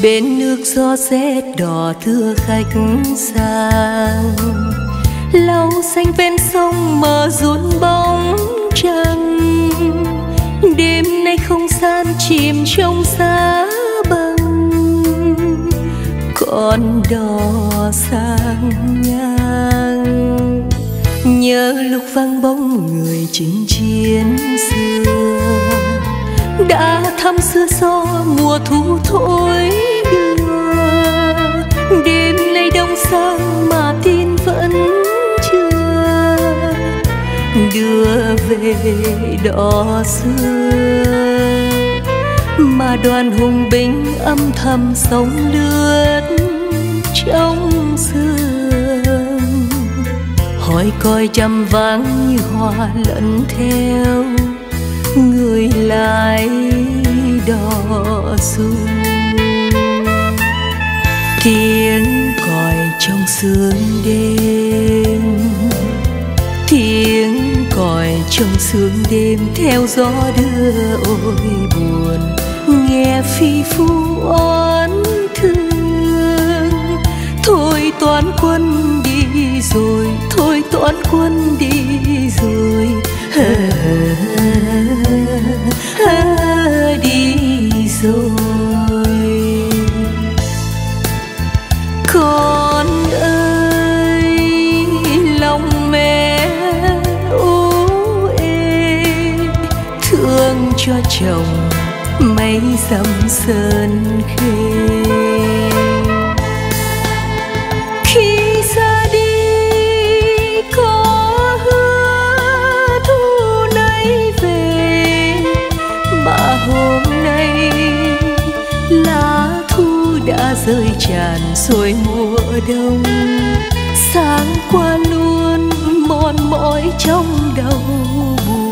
bên nước gió rét đỏ thưa khách sang, lau xanh bên sông mờ run bóng trăng. Đêm nay không gian chìm trong giá băng, con đò sang ngang. Nhớ lúc vang bóng người chinh chiến xưa, đã thăm xưa gió mùa thu thổi đưa. Đêm nay đông sang mà tin vẫn chưa đưa về đò xưa, mà đoàn hùng binh âm thầm sông lướt trong sương. Hỏi coi trăm váng như hoa lẫn theo người lái đò xuôi. Tiếng còi trong sương đêm, tiếng còi trong sương đêm theo gió đưa ôi buồn. Nghe phi phu oán thương, thôi toán quân đi rồi, thôi toán quân đi rồi. Đi rồi. Con ơi lòng mẹ ú ê, thương cho chồng mấy dặm sơn khê. Khi ra đi có hứa thu nay về, mà hôm nay lá thu đã rơi tràn rồi mùa đông. Sáng qua luôn mòn mỏi trong đầu buồn.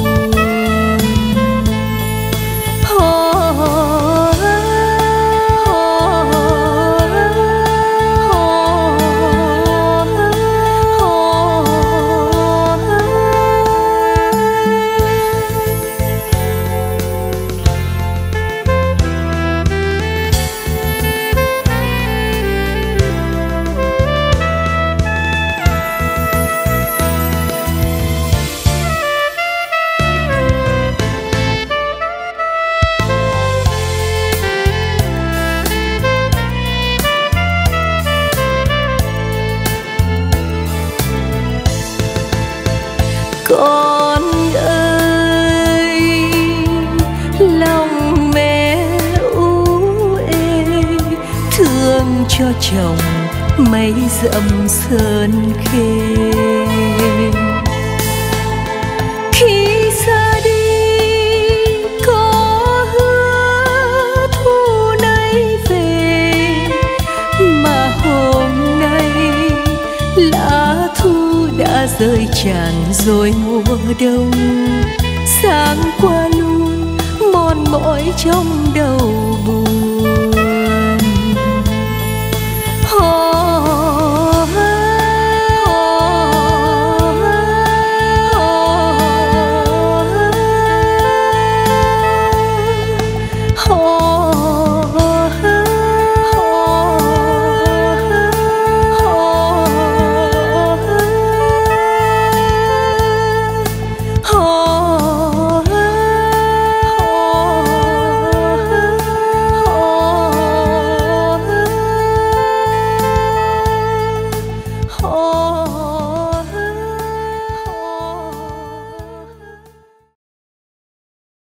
Con ơi lòng mẹ ú ê, thương cho chồng mấy dặm sơn khê. Khi ra đi có hứa thu nay về, mà hôm nay lá thu đã rơi tràn rồi mùa đông. Sáng qua luôn mòn mỏi trong đầu